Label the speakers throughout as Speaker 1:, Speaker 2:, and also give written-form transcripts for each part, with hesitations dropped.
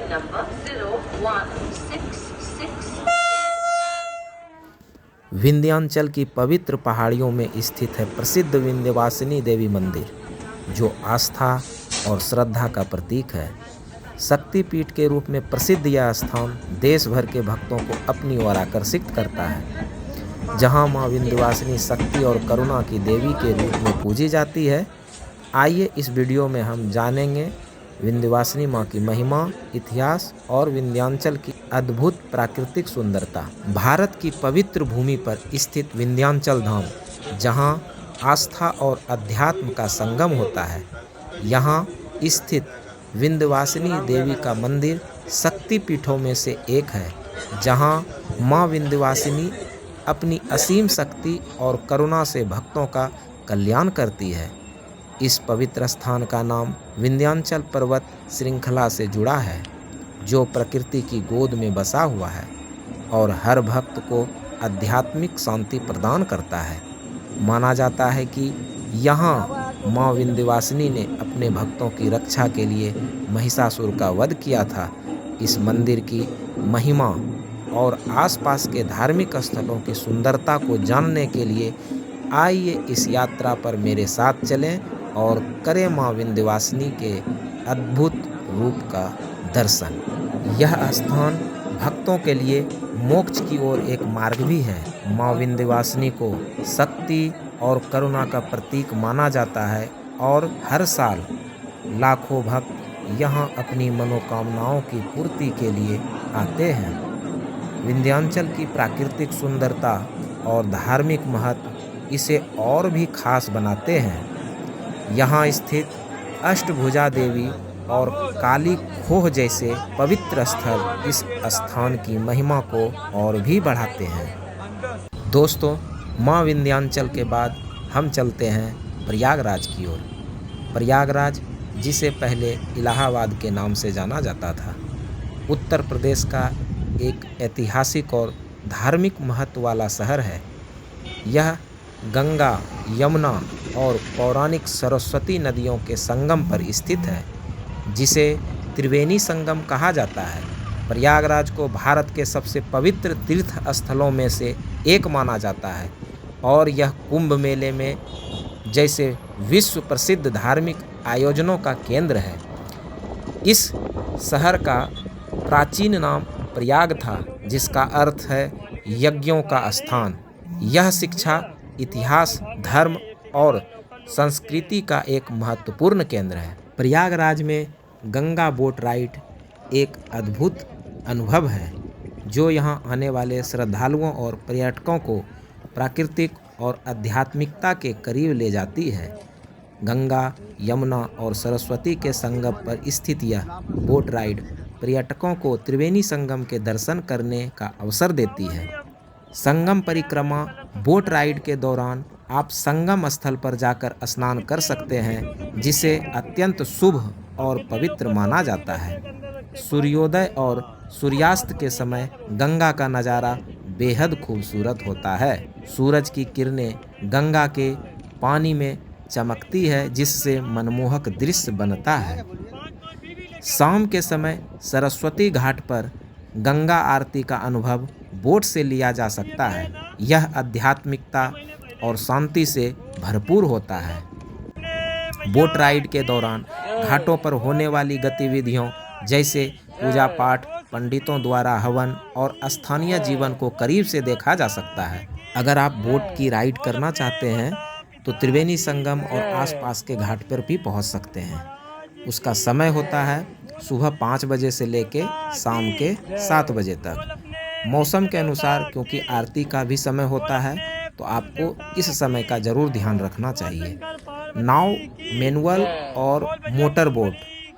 Speaker 1: number 0166.
Speaker 2: Vindhyachal की पवित्र पहाड़ियों में स्थित है प्रसिद्ध विंध्यवासिनी देवी मंदिर, जो आस्था और श्रद्धा का प्रतीक है। शक्तिपीठ के रूप में प्रसिद्ध यह स्थान देश भर के भक्तों को अपनी ओर आकर्षित करता है। जहां मां विंध्यवासिनी शक्ति और करुणा की देवी के रूप में पूजी जाती है। आइए इस वीडियो में हम जानेंगे विंध्यवासिनी मां की महिमा, इतिहास और विंध्याचल की अद्भुत प्राकृतिक सुंदरता। भारत की पवित्र भूमि पर स्थित विंध्याचल धाम, जहां आस्था और अध्यात्म का संगम होता है। यहां स्थित विंध्यवासिनी देवी का मंदिर शक्तिपीठों में से एक है, जहां मां विंध्यवासिनी अपनी असीम शक्ति और करुणा से भक्तों का कल्याण करती है। इस पवित्र स्थान का नाम विंध्याचल पर्वत श्रृंखला से जुड़ा है, जो प्रकृति की गोद में बसा हुआ है और हर भक्त को आध्यात्मिक शांति प्रदान करता है। माना जाता है कि यहाँ माँ विंध्यवासिनी ने अपने भक्तों की रक्षा के लिए महिषासुर का वध किया था। इस मंदिर की महिमा और आसपास के धार्मिक स्थलों की सुंदरता को जानने के लिए आइए इस यात्रा पर मेरे साथ चलें और करें माँ विंध्यवासिनी के अद्भुत रूप का दर्शन। यह स्थान भक्तों के लिए मोक्ष की ओर एक मार्ग भी है। माँ विंध्यवासिनी को शक्ति और करुणा का प्रतीक माना जाता है और हर साल लाखों भक्त यहाँ अपनी मनोकामनाओं की पूर्ति के लिए आते हैं। विंध्याचल की प्राकृतिक सुंदरता और धार्मिक महत्व इसे और भी खास बनाते हैं। यहाँ स्थित अष्टभुजा देवी और काली खोह जैसे पवित्र स्थल इस स्थान की महिमा को और भी बढ़ाते हैं। दोस्तों, माँ विंध्याचल के बाद हम चलते हैं प्रयागराज की ओर। प्रयागराज, जिसे पहले इलाहाबाद के नाम से जाना जाता था, उत्तर प्रदेश का एक ऐतिहासिक और धार्मिक महत्व वाला शहर है। यह गंगा, यमुना और पौराणिक सरस्वती नदियों के संगम पर स्थित है, जिसे त्रिवेणी संगम कहा जाता है। प्रयागराज को भारत के सबसे पवित्र तीर्थ स्थलों में से एक माना जाता है और यह कुंभ मेले में जैसे विश्व प्रसिद्ध धार्मिक आयोजनों का केंद्र है। इस शहर का प्राचीन नाम प्रयाग था, जिसका अर्थ है यज्ञों का स्थान। यह शिक्षा, इतिहास, धर्म और संस्कृति का एक महत्वपूर्ण केंद्र है। प्रयागराज में गंगा बोट राइड एक अद्भुत अनुभव है, जो यहाँ आने वाले श्रद्धालुओं और पर्यटकों को प्राकृतिक और आध्यात्मिकता के करीब ले जाती है। गंगा, यमुना और सरस्वती के संगम पर स्थित यह बोट राइड पर्यटकों को त्रिवेणी संगम के दर्शन करने का अवसर देती है। संगम परिक्रमा बोट राइड के दौरान आप संगम स्थल पर जाकर स्नान कर सकते हैं, जिसे अत्यंत शुभ और पवित्र माना जाता है। सूर्योदय और सूर्यास्त के समय गंगा का नज़ारा बेहद खूबसूरत होता है। सूरज की किरणें गंगा के पानी में चमकती है, जिससे मनमोहक दृश्य बनता है। शाम के समय सरस्वती घाट पर गंगा आरती का अनुभव बोट से लिया जा सकता है। यह आध्यात्मिकता और शांति से भरपूर होता है। बोट राइड के दौरान घाटों पर होने वाली गतिविधियों जैसे पूजा पाठ, पंडितों द्वारा हवन और स्थानीय जीवन को करीब से देखा जा सकता है। अगर आप बोट की राइड करना चाहते हैं तो त्रिवेणी संगम और आसपास के घाट पर भी पहुंच सकते हैं। उसका समय होता है सुबह 5 बजे से लेके शाम के 7 बजे तक। मौसम के अनुसार, क्योंकि आरती का भी समय होता है, तो आपको इस समय का ज़रूर ध्यान रखना चाहिए। नाव, मैनुअल और मोटर बोट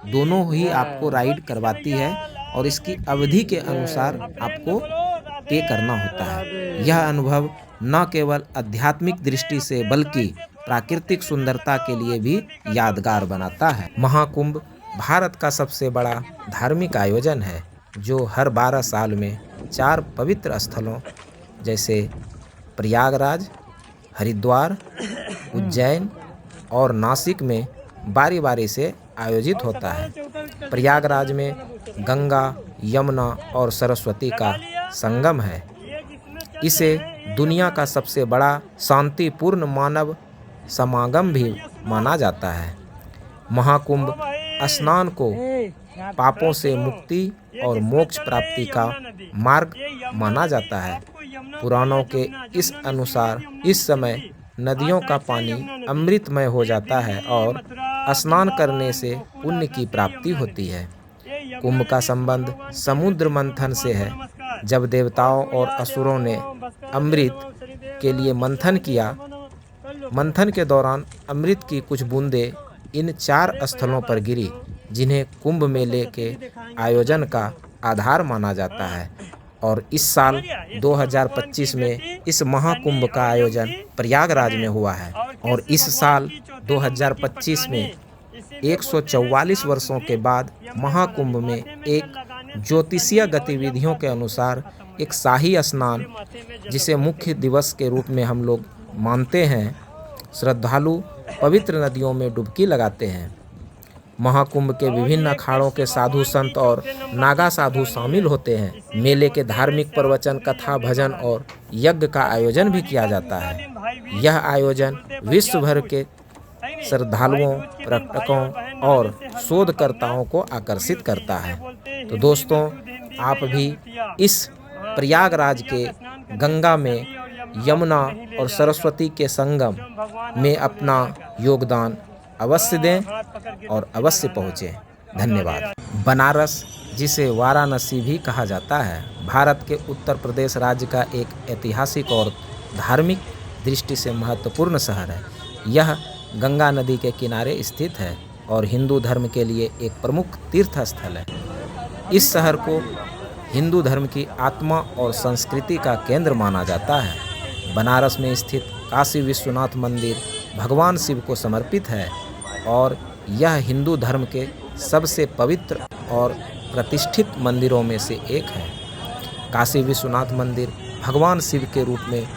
Speaker 2: दोनों ही आपको राइड करवाती है और इसकी अवधि के अनुसार आपको पे करना होता है। यह अनुभव न केवल आध्यात्मिक दृष्टि से बल्कि प्राकृतिक सुंदरता के लिए भी यादगार बनाता है। महाकुंभ भारत का सबसे बड़ा धार्मिक आयोजन है, जो हर 12 साल में 4 पवित्र स्थलों जैसे प्रयागराज, हरिद्वार, उज्जैन और नासिक में बारी बारी से आयोजित होता है। प्रयागराज में गंगा, यमुना और सरस्वती का संगम है। इसे दुनिया का सबसे बड़ा शांतिपूर्ण मानव समागम भी माना जाता है। महाकुंभ स्नान को पापों से मुक्ति और मोक्ष प्राप्ति का मार्ग माना जाता है। पुराणों के इस अनुसार इस समय नदियों का पानी अमृतमय हो जाता है और स्नान करने से पुण्य की प्राप्ति होती है। कुंभ का संबंध समुद्र मंथन से है। जब देवताओं और असुरों ने अमृत के लिए मंथन किया, मंथन के दौरान अमृत की कुछ बूंदें इन 4 स्थलों पर गिरी, जिन्हें कुंभ मेले के आयोजन का आधार माना जाता है। और इस साल 2025 में इस महाकुंभ का आयोजन प्रयागराज में हुआ है। और इस साल 2025 में 144 वर्षों के बाद महाकुंभ में एक ज्योतिषीय गतिविधियों के अनुसार एक शाही स्नान, जिसे मुख्य दिवस के रूप में हम लोग मानते हैं, श्रद्धालु पवित्र नदियों में डुबकी लगाते हैं। महाकुंभ के विभिन्न अखाड़ों के साधु संत और नागा साधु शामिल होते हैं। मेले के धार्मिक प्रवचन, कथा, भजन और यज्ञ का आयोजन भी किया जाता है। यह आयोजन विश्व भर के श्रद्धालुओं, पर्यटकों और शोधकर्ताओं को आकर्षित करता है। तो दोस्तों, आप भी इस प्रयागराज के गंगा में, यमुना और सरस्वती के संगम में अपना योगदान अवश्य दें और अवश्य पहुँचें। धन्यवाद। बनारस, जिसे वाराणसी भी कहा जाता है, भारत के उत्तर प्रदेश राज्य का एक ऐतिहासिक और धार्मिक दृष्टि से महत्वपूर्ण शहर है। यह गंगा नदी के किनारे स्थित है और हिंदू धर्म के लिए एक प्रमुख तीर्थ स्थल है। इस शहर को हिंदू धर्म की आत्मा और संस्कृति का केंद्र माना जाता है। बनारस में स्थित काशी विश्वनाथ मंदिर भगवान शिव को समर्पित है और यह हिंदू धर्म के सबसे पवित्र और प्रतिष्ठित मंदिरों में से एक है। काशी विश्वनाथ मंदिर भगवान शिव के रूप में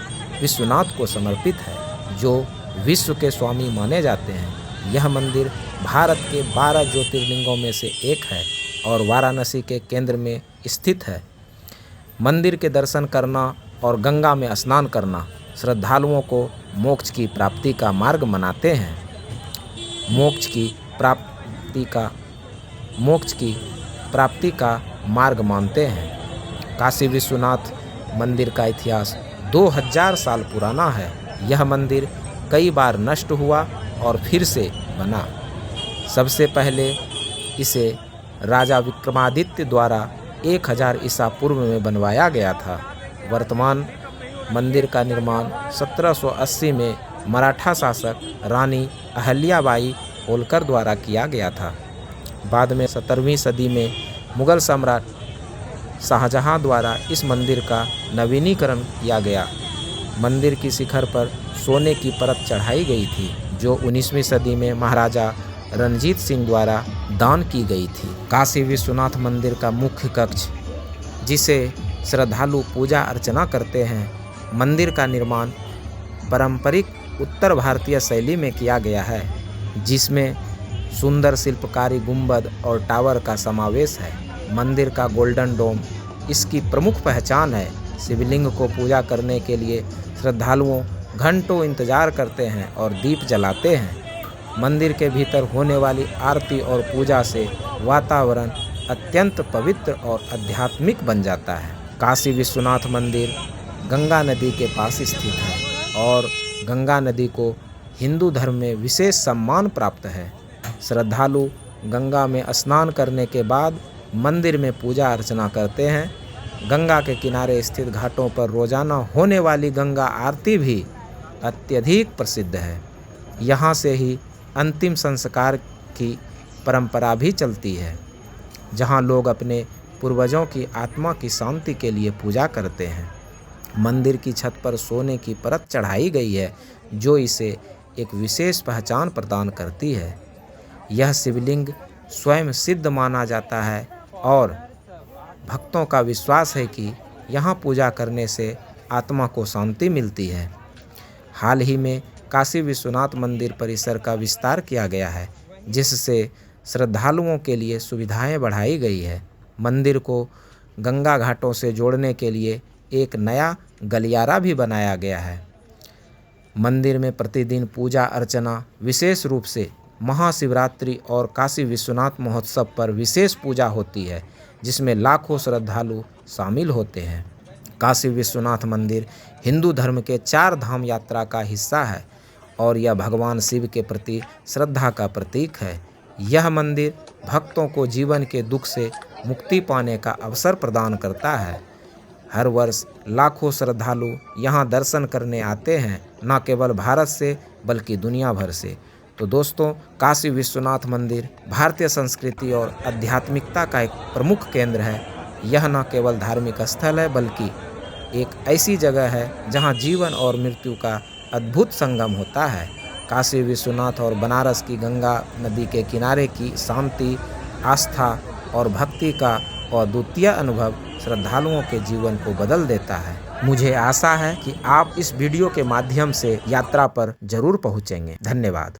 Speaker 2: विश्वनाथ को समर्पित है, जो विश्व के स्वामी माने जाते हैं। यह मंदिर भारत के 12 ज्योतिर्लिंगों में से एक है और वाराणसी के केंद्र में स्थित है। मंदिर के दर्शन करना और गंगा में स्नान करना श्रद्धालुओं को मोक्ष की प्राप्ति का मार्ग मनाते हैं। मोक्ष की प्राप्ति का मार्ग मानते हैं। काशी विश्वनाथ मंदिर का इतिहास 2000 साल पुराना है। यह मंदिर कई बार नष्ट हुआ और फिर से बना। सबसे पहले इसे राजा विक्रमादित्य द्वारा 1000 ईसा पूर्व में बनवाया गया था। वर्तमान मंदिर का निर्माण 1780 में मराठा शासक रानी अहल्याबाई होलकर द्वारा किया गया था। बाद में 17वीं सदी में मुगल सम्राट शाहजहां द्वारा इस मंदिर का नवीनीकरण किया गया। मंदिर की शिखर पर सोने की परत चढ़ाई गई थी, जो 19वीं सदी में महाराजा रणजीत सिंह द्वारा दान की गई थी। काशी विश्वनाथ मंदिर का मुख्य कक्ष, जिसे श्रद्धालु पूजा अर्चना करते हैं, मंदिर का निर्माण पारंपरिक उत्तर भारतीय शैली में किया गया है, जिसमें सुंदर शिल्पकारी गुंबद और टावर का समावेश है। मंदिर का गोल्डन डोम इसकी प्रमुख पहचान है। शिवलिंग को पूजा करने के लिए श्रद्धालुओं घंटों इंतजार करते हैं और दीप जलाते हैं। मंदिर के भीतर होने वाली आरती और पूजा से वातावरण अत्यंत पवित्र और आध्यात्मिक बन जाता है। काशी विश्वनाथ मंदिर गंगा नदी के पास स्थित है और गंगा नदी को हिंदू धर्म में विशेष सम्मान प्राप्त है। श्रद्धालु गंगा में स्नान करने के बाद मंदिर में पूजा अर्चना करते हैं। गंगा के किनारे स्थित घाटों पर रोजाना होने वाली गंगा आरती भी अत्यधिक प्रसिद्ध है। यहाँ से ही अंतिम संस्कार की परंपरा भी चलती है, जहाँ लोग अपने पूर्वजों की आत्मा की शांति के लिए पूजा करते हैं। मंदिर की छत पर सोने की परत चढ़ाई गई है, जो इसे एक विशेष पहचान प्रदान करती है। यह शिवलिंग स्वयं सिद्ध माना जाता है और भक्तों का विश्वास है कि यहाँ पूजा करने से आत्मा को शांति मिलती है। हाल ही में काशी विश्वनाथ मंदिर परिसर का विस्तार किया गया है, जिससे श्रद्धालुओं के लिए सुविधाएं बढ़ाई गई है। मंदिर को गंगा घाटों से जोड़ने के लिए एक नया गलियारा भी बनाया गया है। मंदिर में प्रतिदिन पूजा अर्चना, विशेष रूप से महाशिवरात्रि और काशी विश्वनाथ महोत्सव पर विशेष पूजा होती है, जिसमें लाखों श्रद्धालु शामिल होते हैं। काशी विश्वनाथ मंदिर हिंदू धर्म के 4 धाम यात्रा का हिस्सा है और यह भगवान शिव के प्रति श्रद्धा का प्रतीक है। यह मंदिर भक्तों को जीवन के दुख से मुक्ति पाने का अवसर प्रदान करता है। हर वर्ष लाखों श्रद्धालु यहाँ दर्शन करने आते हैं, न केवल भारत से बल्कि दुनिया भर से। तो दोस्तों, काशी विश्वनाथ मंदिर भारतीय संस्कृति और आध्यात्मिकता का एक प्रमुख केंद्र है। यह न केवल धार्मिक स्थल है बल्कि एक ऐसी जगह है जहाँ जीवन और मृत्यु का अद्भुत संगम होता है। काशी विश्वनाथ और बनारस की गंगा नदी के किनारे की शांति, आस्था और भक्ति का अद्वितीय अनुभव श्रद्धालुओं के जीवन को बदल देता है। मुझे आशा है कि आप इस वीडियो के माध्यम से यात्रा पर जरूर पहुंचेंगे। धन्यवाद।